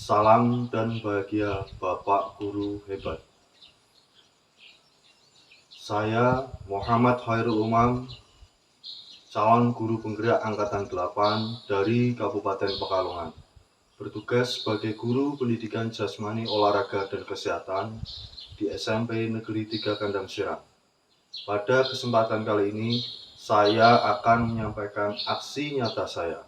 Salam dan bahagia Bapak Guru hebat. Saya Muhammad Khairul Umam, calon guru penggerak Angkatan 8 dari Kabupaten Pekalongan, bertugas sebagai guru pendidikan jasmani, olahraga, dan kesehatan di SMP Negeri 3 Kandang Serang. Pada kesempatan kali ini, saya akan menyampaikan aksi nyata saya.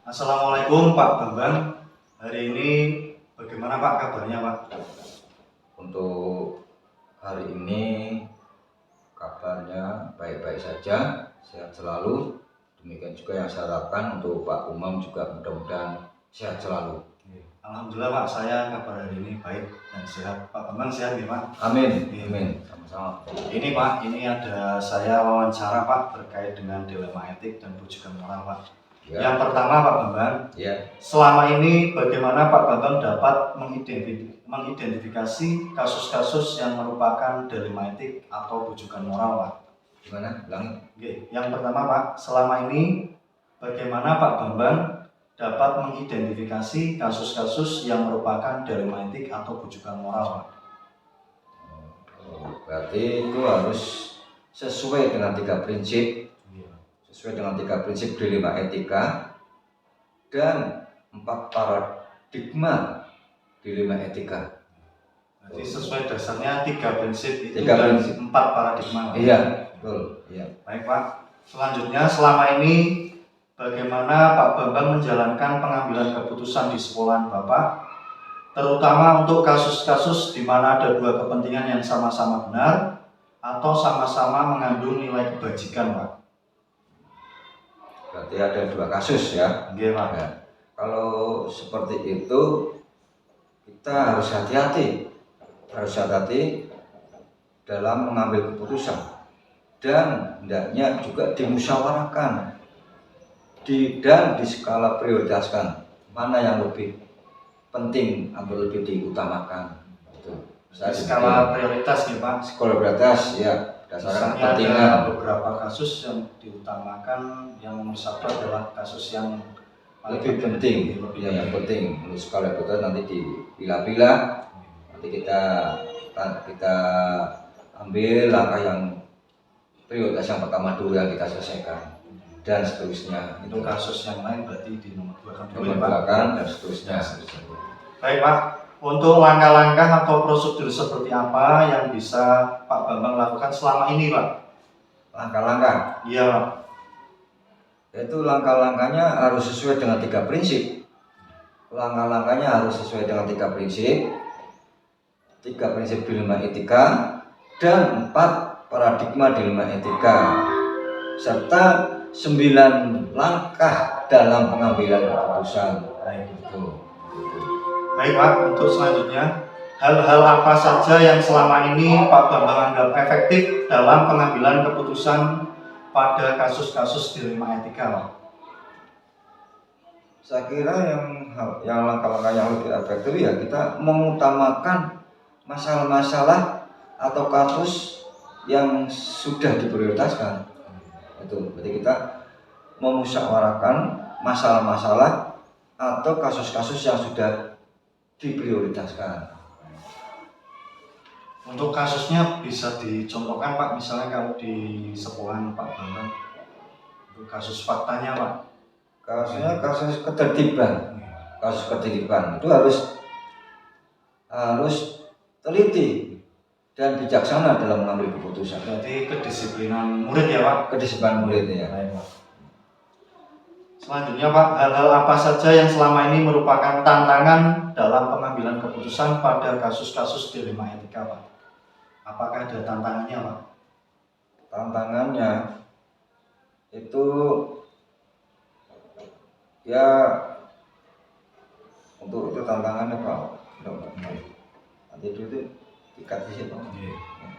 Assalamualaikum Pak Bambang. Hari ini bagaimana Pak kabarnya Pak? Untuk hari ini kabarnya baik-baik saja, sehat selalu. Demikian juga yang saya harapkan untuk Pak Umam juga mudah-mudahan sehat selalu. Alhamdulillah Pak, saya kabar hari ini baik dan sehat. Pak Bambang sehat ya Pak? Amin, amin, sama-sama. Ini Pak, ini ada saya wawancara Pak terkait dengan dilema etik dan bujukan moral Pak. Ya. Yang pertama Pak Bambang, Ya. selama ini bagaimana Pak Bambang dapat mengidentifikasi kasus-kasus yang merupakan dilema etik atau bujukan moral Pak? Gimana? Ulangi. Oke. Yang pertama Pak, selama ini bagaimana Pak Bambang dapat mengidentifikasi kasus-kasus yang merupakan dilema etik atau bujukan moral Pak? Berarti itu harus sesuai dengan 3 prinsip. Sesuai dengan 3 prinsip dilema etika dan 4 paradigma dilema etika. Jadi sesuai dasarnya 3 prinsip itu 3 dan prinsip. 4 paradigma. Iya, betul. Iya. Baik Pak. Selanjutnya selama ini bagaimana Pak Bambang menjalankan pengambilan keputusan di sekolahan Bapak, terutama untuk kasus-kasus di mana ada 2 kepentingan yang sama-sama benar atau sama-sama mengandung nilai kebajikan Pak? Berarti ada 2 kasus ya. Oke Pak. Ya. Kalau seperti itu kita harus hati-hati dalam mengambil keputusan dan hendaknya juga dimusyawarahkan dan di skala prioritaskan mana yang lebih penting atau lebih diutamakan. Skala prioritas nih Pak. Skala prioritas ya. Berdasarkan kepentingan. Ada beberapa kasus yang diutamakan, yang nomor 1 adalah kasus yang lebih penting, yang penting. Menurut skala prioritas nanti dipilah-pilah, nanti kita ambil langkah yang prioritas yang pertama dulu yang kita selesaikan dan seterusnya. Itu kasus yang lain berarti di nomor 2 dan seterusnya. Baik Pak. Untuk langkah-langkah atau prosedur seperti apa yang bisa Pak Bambang lakukan selama ini Pak? Langkah-langkah? Iya Pak. Itu langkah-langkahnya harus sesuai dengan 3 prinsip. Langkah-langkahnya harus sesuai dengan 3 prinsip. 3 prinsip dilema etika dan 4 paradigma dilema etika serta 9 langkah dalam pengambilan keputusan. Baik Pak, untuk selanjutnya hal-hal apa saja yang selama ini Pak Bambang anggap efektif dalam pengambilan keputusan pada kasus-kasus dilema etika, Pak? Saya kira yang langkah-langkah yang lebih efektif ya kita mengutamakan masalah-masalah atau kasus yang sudah diprioritaskan. Itu berarti kita memusyawarahkan masalah-masalah atau kasus-kasus yang sudah diprioritaskan. Untuk kasusnya bisa dicontohkan, Pak, misalnya kalau di sekolahan Pak Bambang, untuk kasus faktanya, Pak. Kasusnya kasus ketertiban itu harus teliti dan bijaksana dalam mengambil keputusan. Berarti kedisiplinan murid ya, Pak? Kedisiplinan murid ya. Selanjutnya, Pak, hal-hal apa saja yang selama ini merupakan tantangan dalam pengambilan keputusan pada kasus-kasus dilema etika, Pak? Apakah ada tantangannya, Pak? Tantangannya itu ya untuk itu tantangannya Pak. Nanti dulu ikat di sini Pak.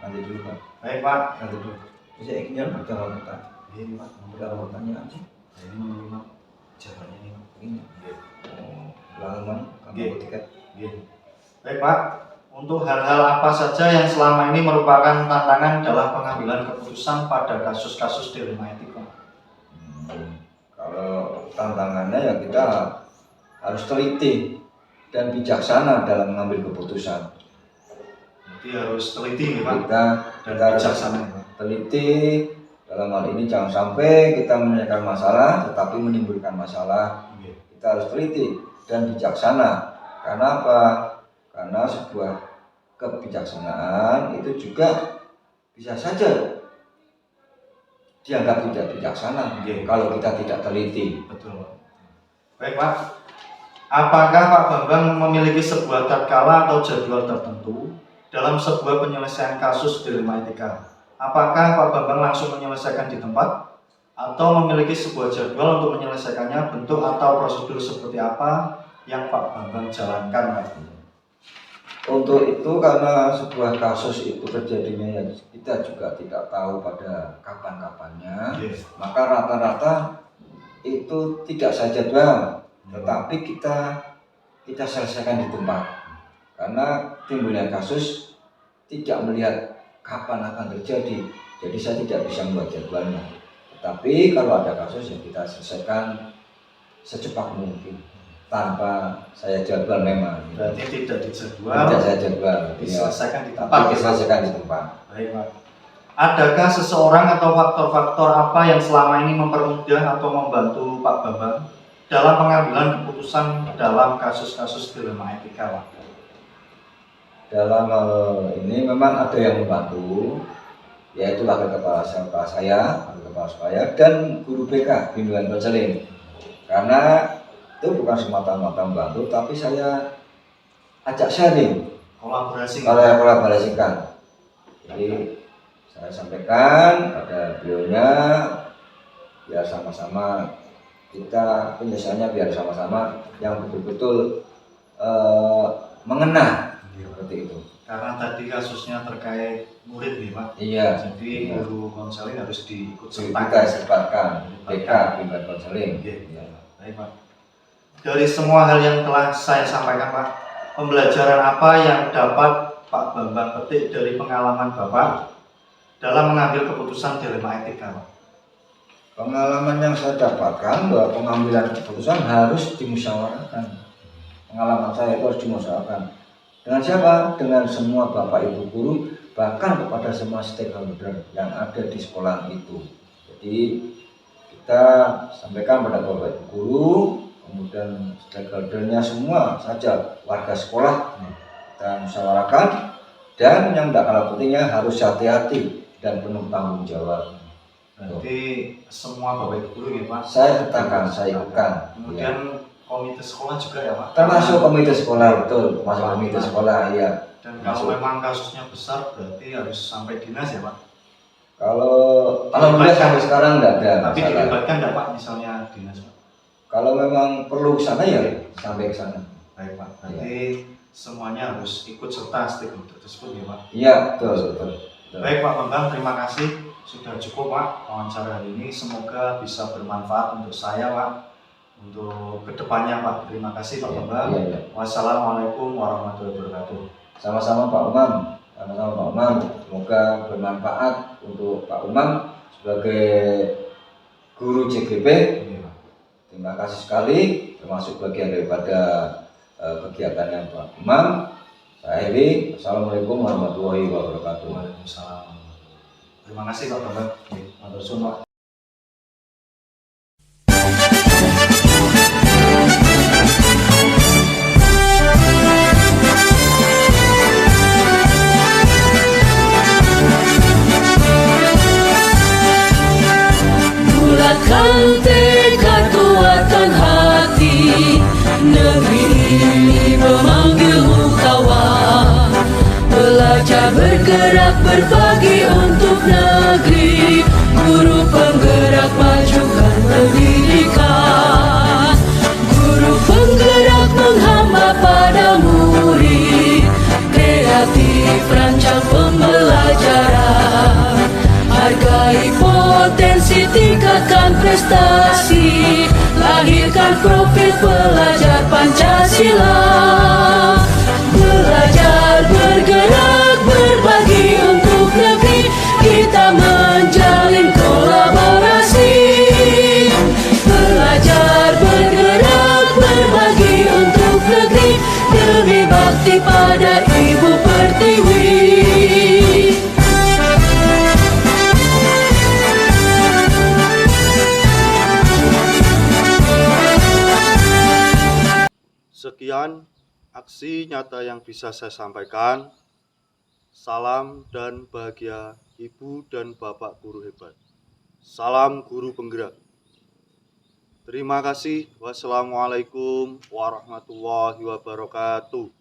Nanti dulu Pak. Baik, Pak. Nanti dulu. Bisa ikhtiar berjalan Pak. Ini, Pak. Berjalan pertanyaan sih. Ini menyimak jawabannya ini, Pak. Ini. Langsung kamu tiket. Baik, Pak. Untuk hal-hal apa saja yang selama ini merupakan tantangan dalam pengambilan keputusan pada kasus-kasus dilema etika? Kalau tantangannya ya kita harus teliti dan bijaksana dalam mengambil keputusan. Jadi harus teliti, Pak. Kita harus bijaksana, Pak. Teliti dalam hal ini jangan sampai kita menyelesaikan masalah tetapi menimbulkan masalah. Kita harus teliti dan bijaksana. Karena apa? Karena sebuah kebijaksanaan itu juga bisa saja dianggap tidak bijaksana kalau kita tidak teliti. Betul. Baik, Pak. Apakah Pak Bambang memiliki sebuah tatkala atau jadwal tertentu dalam sebuah penyelesaian kasus dilema etika? Apakah Pak Bambang langsung menyelesaikan di tempat atau memiliki sebuah jadwal untuk menyelesaikannya? Bentuk atau prosedur seperti apa yang Pak Bambang jalankan, Pak? Untuk itu karena sebuah kasus itu terjadinya yang kita juga tidak tahu pada kapan-kapannya, maka rata-rata itu tidak saya jadwal, tetapi kita selesaikan di tempat. Karena timbulnya kasus tidak melihat kapan akan terjadi, jadi saya tidak bisa membuat jadwalnya. Tetapi kalau ada kasus yang kita selesaikan secepat mungkin. Tanpa saya jadwal memang. Berarti tidak dijadwal. Tidak saya jadwal. Diselesaikan di tempat. Tapi diselesaikan di tempat. Baik, Pak. Adakah seseorang atau faktor-faktor apa yang selama ini mempermudah atau membantu Pak Bambang dalam pengambilan keputusan dalam kasus-kasus dilema etika, Pak? Dalam hal ini memang ada yang membantu, yaitu wakil kepala saya, dan guru BK bimbingan konseling. Karena itu bukan semata-mata membantu, tapi saya ajak sharing, kolaborasikan. Jadi saya sampaikan pada beliaunya, biar sama-sama kita penyelesaiannya biar sama-sama yang betul-betul mengena, seperti itu. Karena tadi kasusnya terkait murid nih, Pak. Iya. Jadi guru konseling harus diikut sertakan, BK bimbingan konseling. Baik, Pak. Dari semua hal yang telah saya sampaikan, Pak, pembelajaran apa yang dapat Pak Bambang petik dari pengalaman Bapak dalam mengambil keputusan dilema etika, Pak? Pengalaman yang saya dapatkan bahwa pengambilan keputusan harus dimusyawarahkan. Pengalaman saya itu harus dimusyawarahkan. Dengan siapa? Dengan semua Bapak Ibu guru, bahkan kepada semua stakeholder yang ada di sekolah itu. Jadi kita sampaikan pada Bapak Ibu guru, kemudian stakeholdernya semua saja warga sekolah kita musyawarahkan, dan yang tidak kalah pentingnya harus hati-hati dan penuh tanggung jawab. Berarti semua Bapak Ibu guru ya, Pak? Saya katakan, saya ikutkan. Kemudian komite sekolah juga ya, Pak? Termasuk komite sekolah, betul, termasuk komite sekolah, iya. Dan kalau memang kasusnya besar berarti harus sampai dinas ya, Pak? Kalau sampai sekarang tidak ada. Tapi dilibatkan tidak, Pak, misalnya dinas, Pak? Kalau memang perlu ke sana ya sampai ke sana. Baik, Pak. Berarti semuanya harus ikut serta stakeholder tersebut ya Pak. Iya, betul. Baik Pak Bambang, terima kasih sudah cukup Pak wawancara hari ini. Semoga bisa bermanfaat untuk saya Pak, untuk kedepannya Pak. Terima kasih Pak Bambang. Iya. Wassalamualaikum warahmatullahi wabarakatuh. Sama-sama Pak Umam. Semoga bermanfaat untuk Pak Umam sebagai guru CGP. Terima kasih sekali, termasuk bagian daripada kegiatannya Pak Umam. Saya Heri. Assalamualaikum warahmatullahi wabarakatuh. Waalaikumsalam. Terima kasih Pak Bambang. Matur suwun Pak. Bulatkan tekad, kuatkan hati, negeri ini memanggilmu kawan. Belajar bergerak berbagi untuk negeri, guru penggerak majukan pendidikan. Guru penggerak menghamba pada murid, kreatif rancang pembelajaran. Hargai potensi, tingkatkan prestasi, lahirkan profil pelajar Pancasila. Belajar, bergerak, berbagi untuk negeri, kita menjalin kolaborasi. Belajar, bergerak, berbagi untuk negeri, demi bakti pada Ibu Pertiwi. Sekian aksi nyata yang bisa saya sampaikan. Salam dan bahagia Ibu dan Bapak guru hebat. Salam guru penggerak. Terima kasih. Wassalamualaikum warahmatullahi wabarakatuh.